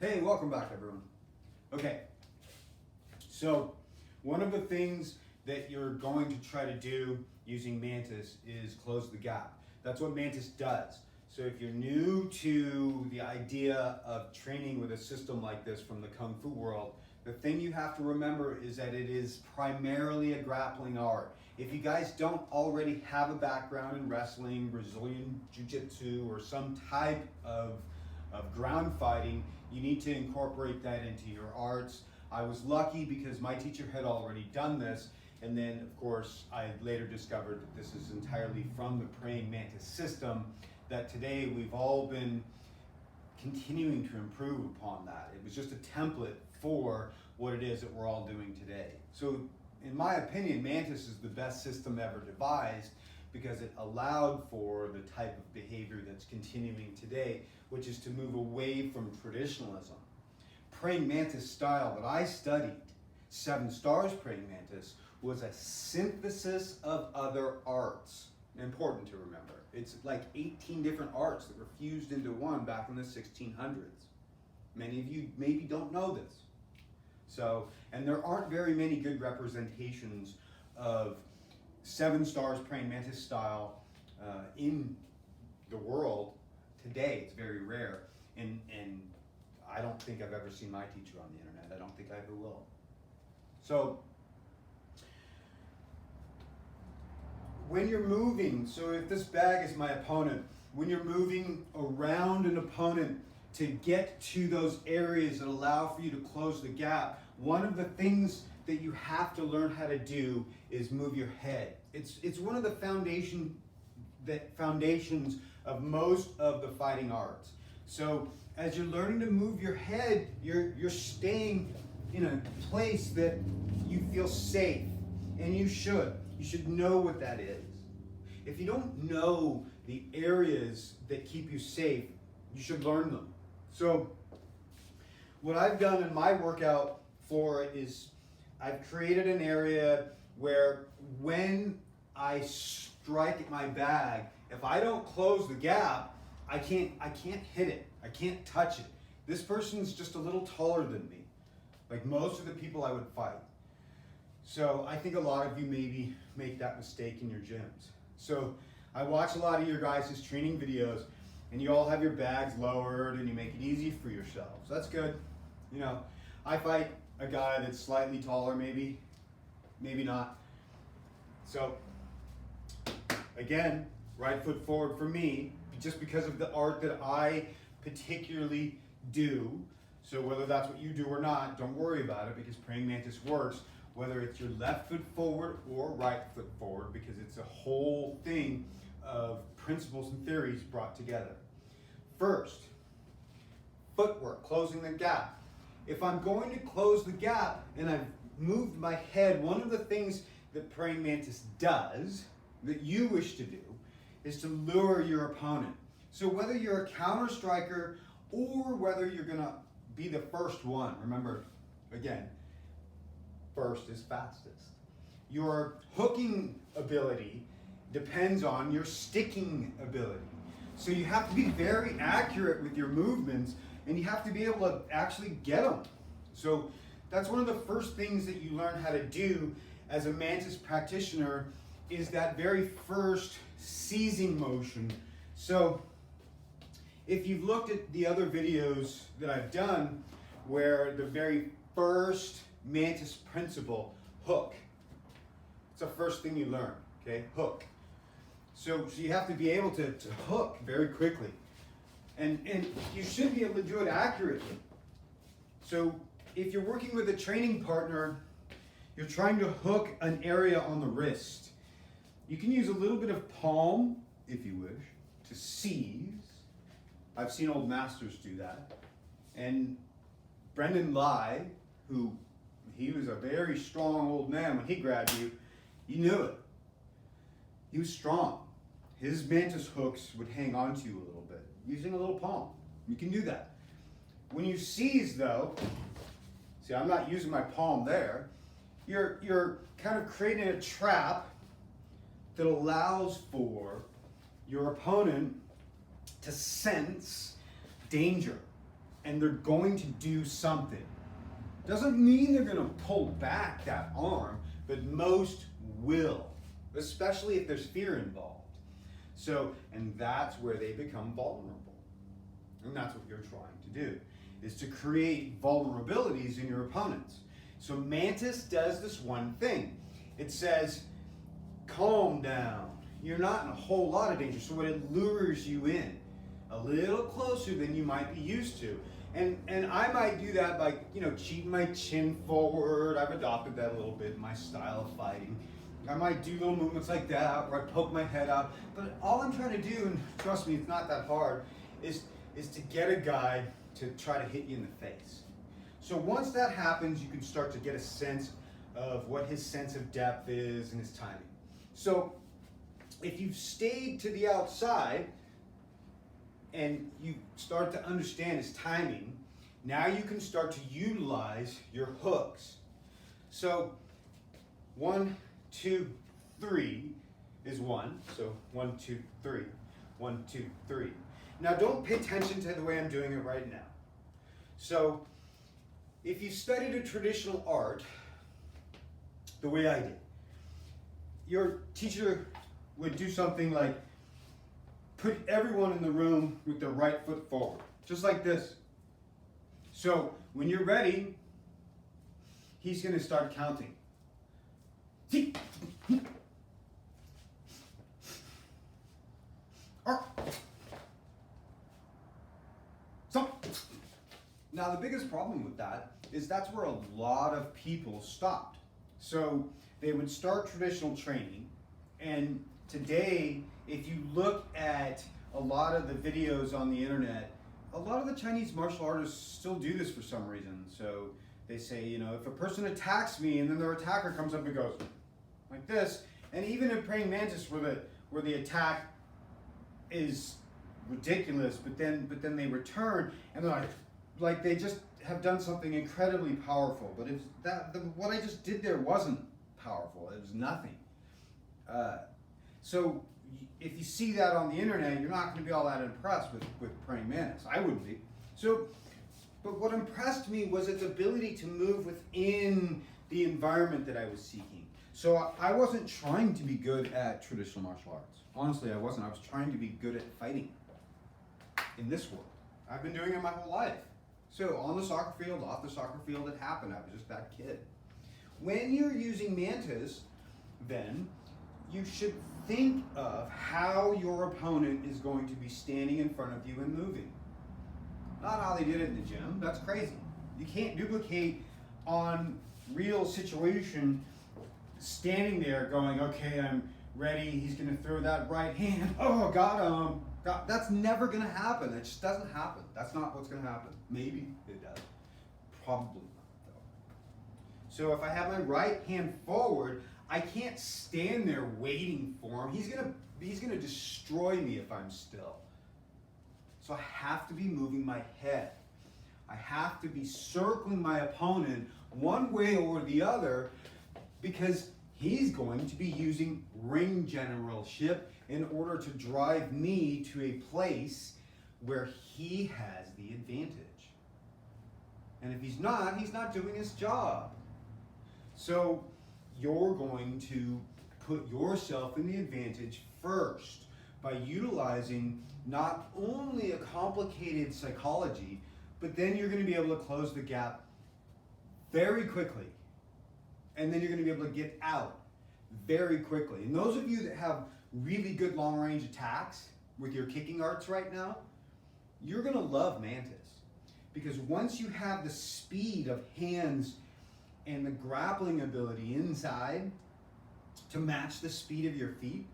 Hey, welcome back everyone. Okay, so one of the things that you're going to try to do using Mantis is close the gap. That's what Mantis does. So if you're new to the idea of training with a system like this from the Kung Fu world, the thing you have to remember is that it is primarily a grappling art. If you guys don't already have a background in wrestling, Brazilian Jiu-Jitsu, or some type of ground fighting, you need to incorporate that into your arts. I was lucky because my teacher had already done this, and then of course I later discovered that this is entirely from the Praying Mantis system, that today we've all been continuing to improve upon that. It was just a template for what it is that we're all doing today. So in my opinion, Mantis is the best system ever devised because it allowed for the type of behavior that's continuing today, which is to move away from traditionalism. Praying Mantis style that I studied, 7 Stars Praying Mantis, was a synthesis of other arts. Important to remember. It's like 18 different arts that were fused into one back in the 1600s. Many of you maybe don't know this. So, and there aren't very many good representations of 7 Stars Praying Mantis style in the world today. It's very rare, and I don't think I've ever seen my teacher on the internet. I don't think I ever will. So when you're moving, so if this bag is my opponent, when you're moving around an opponent to get to those areas that allow for you to close the gap, one of the things that you have to learn how to do is move your head. It's one of the foundations of most of the fighting arts. So as you're learning to move your head, you're staying in a place that you feel safe, and you should know what that is. If you don't know the areas that keep you safe, you should learn them. So what I've done in my workout floor is I've created an area where when I strike at my bag, if I don't close the gap, I can't hit it. I can't touch it. This person's just a little taller than me, like most of the people I would fight. So I think a lot of you maybe make that mistake in your gyms. So I watch a lot of your guys' training videos, and you all have your bags lowered and you make it easy for yourselves. That's good. You know, I fight a guy that's slightly taller, maybe not. So again, right foot forward for me, just because of the art that I particularly do. So whether that's what you do or not, don't worry about it, because Praying Mantis works whether it's your left foot forward or right foot forward, because it's a whole thing of principles and theories brought together. First, footwork, closing the gap. If I'm going to close the gap and I've moved my head, one of the things that Praying Mantis does, that you wish to do, is to lure your opponent. So whether you're a counter striker or whether you're gonna be the first one, remember, again, first is fastest. Your hooking ability depends on your sticking ability. So you have to be very accurate with your movements, and you have to be able to actually get them. So that's one of the first things that you learn how to do as a Mantis practitioner, is that very first seizing motion. So if you've looked at the other videos that I've done, where the very first Mantis principle, hook. It's the first thing you learn, okay? Hook. So you have to be able to hook very quickly. And you should be able to do it accurately. So if you're working with a training partner, you're trying to hook an area on the wrist. You can use a little bit of palm, if you wish, to seize. I've seen old masters do that. And Brendan Lai, he was a very strong old man. When he grabbed you, you knew it. He was strong. His Mantis hooks would hang on to you a little bit, using a little palm. You can do that. When you seize though, see, I'm not using my palm there. You're kind of creating a trap that allows for your opponent to sense danger. and they're going to do something. Doesn't mean they're going to pull back that arm, but most will, especially if there's fear involved. So, and that's where they become vulnerable. And that's what you're trying to do, is to create vulnerabilities in your opponents. So Mantis does this one thing. It says, calm down. You're not in a whole lot of danger. So it lures you in a little closer than you might be used to. And I might do that by, cheating my chin forward. I've adopted that a little bit in my style of fighting. I might do little movements like that, where I poke my head out. But all I'm trying to do, and trust me, it's not that hard, is to get a guy to try to hit you in the face. So once that happens, you can start to get a sense of what his sense of depth is and his timing. So if you've stayed to the outside and you start to understand his timing, now you can start to utilize your hooks. So 1, 2, 3 is 1. So 1, 2, 3. 1, 2, 3. Now don't pay attention to the way I'm doing it right now. So if you studied a traditional art the way I did, your teacher would do something like put everyone in the room with their right foot forward, just like this. So when you're ready, he's going to start counting. Now the biggest problem with that is that's where a lot of people stopped. So they would start traditional training, and today, if you look at a lot of the videos on the internet, a lot of the Chinese martial artists still do this for some reason. So they say, if a person attacks me and then their attacker comes up and goes like this, and even in Praying Mantis where the attack is ridiculous, but then they return and they're like they just have done something incredibly powerful. But what I just did there wasn't powerful. It was nothing. So if you see that on the internet, you're not going to be all that impressed with Praying Mantis. I wouldn't be. So, but what impressed me was its ability to move within the environment that I was seeking. So I wasn't trying to be good at traditional martial arts. Honestly, I wasn't. I was trying to be good at fighting in this world. I've been doing it my whole life. So on the soccer field, off the soccer field, it happened. I was just that kid. When you're using Mantis, then you should think of how your opponent is going to be standing in front of you and moving. Not how they did it in the gym. That's crazy. You can't duplicate on real situation standing there going, okay, I'm ready. He's going to throw that right hand. Oh, got him. That's never going to happen. It just doesn't happen. That's not what's going to happen. Maybe it does. Probably not, though. So if I have my right hand forward, I can't stand there waiting for him. He's gonna destroy me if I'm still. So I have to be moving my head. I have to be circling my opponent one way or the other, because he's going to be using ring generalship in order to drive me to a place where he has the advantage. And if he's not doing his job. So you're going to put yourself in the advantage first by utilizing not only a complicated psychology, but then you're going to be able to close the gap very quickly. And then you're going to be able to get out very quickly. And those of you that have really good long range attacks with your kicking arts right now, you're going to love Mantis. Because once you have the speed of hands and the grappling ability inside to match the speed of your feet,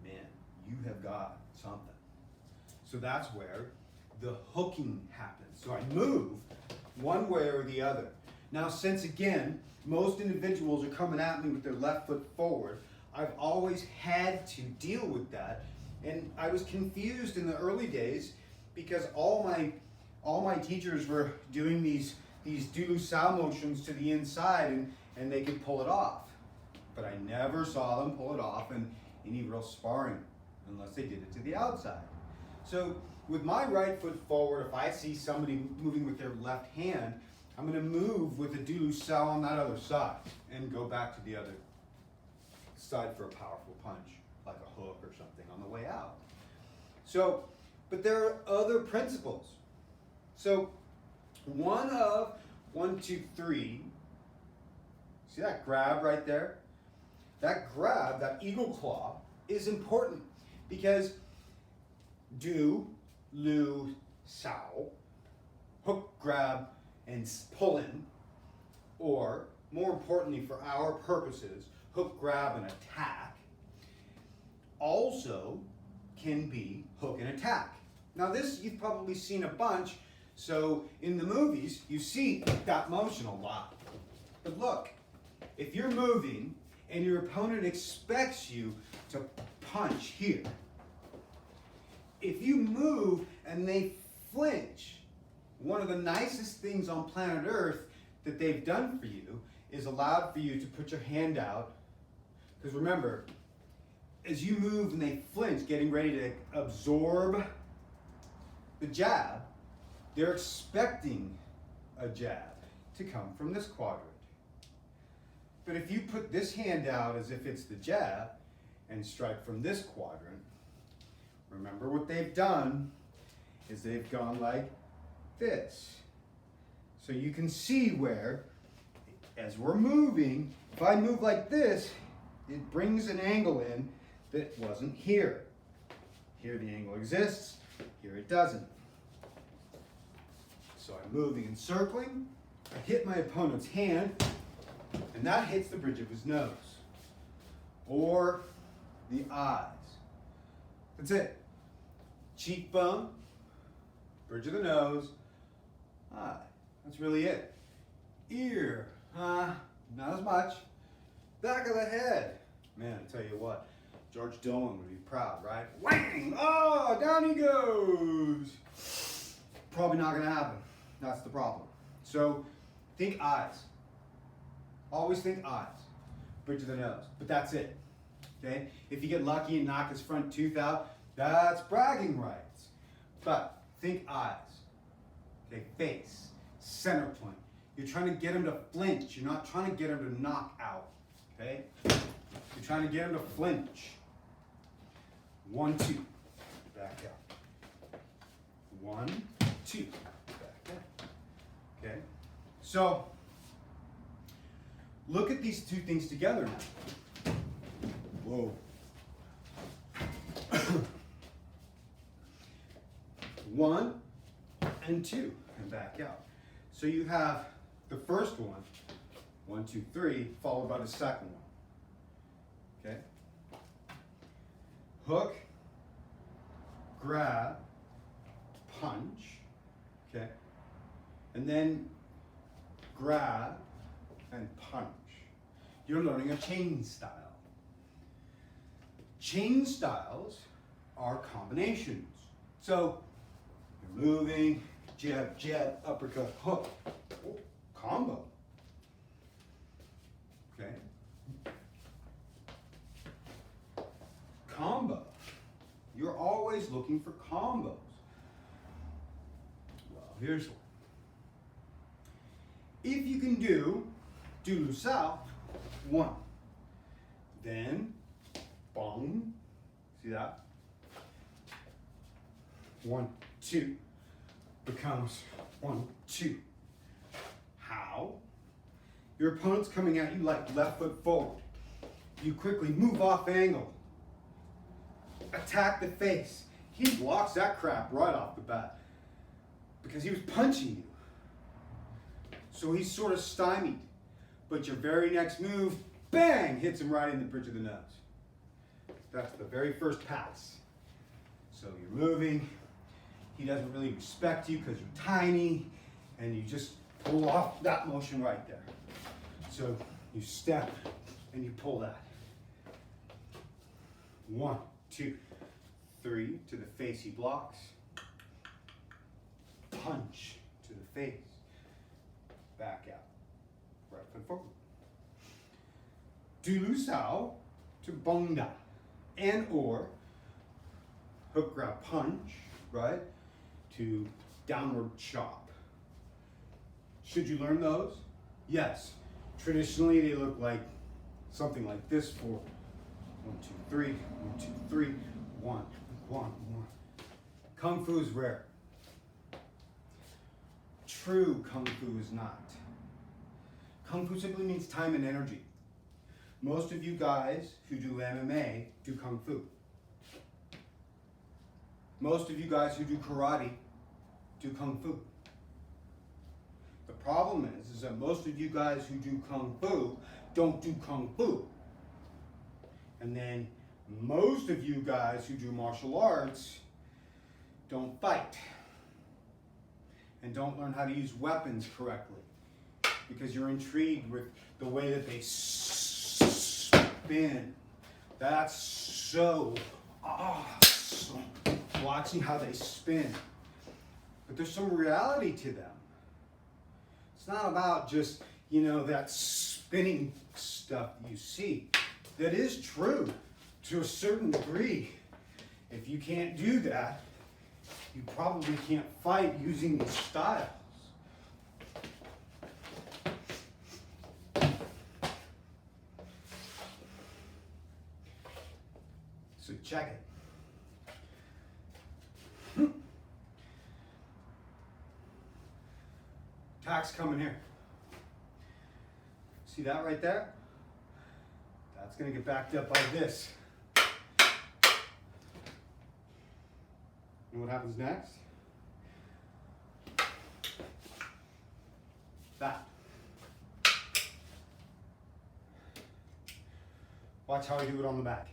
man, you have got something. So that's where the hooking happens. So I move one way or the other. Now, since again, most individuals are coming at me with their left foot forward, I've always had to deal with that. And I was confused in the early days because all my teachers were doing these Dulu Sao motions to the inside and they could pull it off. But I never saw them pull it off in any real sparring unless they did it to the outside. So with my right foot forward, if I see somebody moving with their left hand, I'm going to move with a du sao on that other side and go back to the other side for a powerful punch, like a hook or something on the way out. So, but there are other principles. So, one of 1, 2, 3. See that grab right there? That grab, that eagle claw, is important because do, lu, sao, hook, grab, and pull in, or more importantly for our purposes, hook, grab, and attack, also can be hook and attack. Now this you've probably seen a bunch, so in the movies you see that motion a lot. But look, if you're moving and your opponent expects you to punch here, if you move and they flinch, one of the nicest things on planet Earth that they've done for you is allowed for you to put your hand out. Because remember, as you move and they flinch, getting ready to absorb the jab, they're expecting a jab to come from this quadrant. But if you put this hand out as if it's the jab and strike from this quadrant, remember what they've done is they've gone like this. So you can see where, as we're moving, if I move like this, it brings an angle in that wasn't here. Here the angle exists, here it doesn't. So I'm moving and circling, I hit my opponent's hand, and that hits the bridge of his nose, or the eyes. That's it. Cheekbone, bridge of the nose, eye. That's really it. Ear, not as much. Back of the head. Man, I tell you what, George Dillon would be proud, right? Whang! Oh, down he goes. Probably not gonna happen. That's the problem. So think eyes. Always think eyes. Bridge of the nose. But that's it. Okay? If you get lucky and knock his front tooth out, that's bragging rights. But think eyes. Okay, face, center point. You're trying to get him to flinch. You're not trying to get him to knock out. Okay? You're trying to get him to flinch. 1, 2. Back out. 1, 2. Back out. Okay? So, look at these two things together now. Whoa. 1 and 2, and back out. So you have the first one, 1, 2, 3, followed by the second one. Okay? Hook, grab, punch, okay? And then grab and punch. You're learning a chain style. Chain styles are combinations. So you're moving, jab, jab, uppercut, hook, combo. Okay? Combo. You're always looking for combos. Well, here's one. If you can do lu sao, 1. Then bong. See that? 1, 2 becomes 1, 2. How? Your opponent's coming at you like left foot forward. You quickly move off angle. Attack the face. He blocks that crap right off the bat because he was punching you. So he's sort of stymied. But your very next move, bang, hits him right in the bridge of the nose. That's the very first pass. So you're moving. He doesn't really respect you because you're tiny, and you just pull off that motion right there. So you step and you pull that. 1, 2, 3 to the face he blocks. Punch to the face. Back out. Right foot forward. Du sao to bongda. And or hook grab punch, right? to downward chop. Should you learn those? Yes. Traditionally, they look like something like this for 1, 2, 3, 1, 2, 3, 1, 1, 1. Kung Fu is rare. True Kung Fu is not. Kung Fu simply means time and energy. Most of you guys who do MMA do Kung Fu. Most of you guys who do karate do Kung Fu. The problem is that most of you guys who do Kung Fu don't do Kung Fu. And then most of you guys who do martial arts don't fight and don't learn how to use weapons correctly because you're intrigued with the way that they spin. That's so awesome, watching how they spin. But there's some reality to them. It's not about just, that spinning stuff you see. That is true to a certain degree. If you can't do that, you probably can't fight using these styles. So check it. Tack's coming here. See that right there? That's going to get backed up by this. And what happens next? That. Watch how I do it on the back.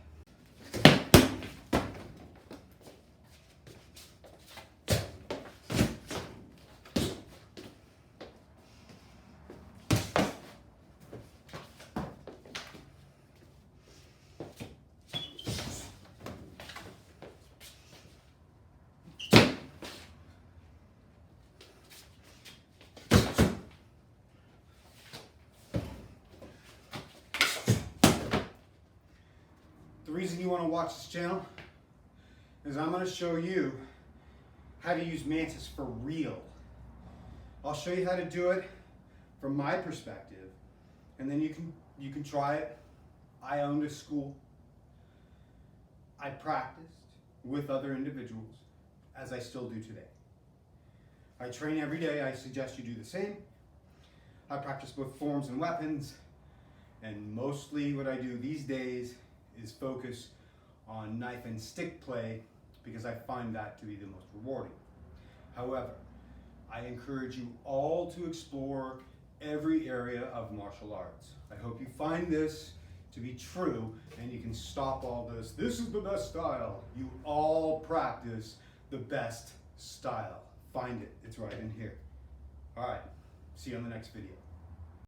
The reason you want to watch this channel is I'm going to show you how to use Mantis for real. I'll show you how to do it from my perspective, and then you can try it. I owned a school. I practiced with other individuals, as I still do today. I train every day. I suggest you do the same. I practice both forms and weapons, and mostly what I do these days is focus on knife and stick play because I find that to be the most rewarding. However, I encourage you all to explore every area of martial arts. I hope you find this to be true and you can stop all this. This is the best style. You all practice the best style. Find it. It's right in here. All right. See you on the next video.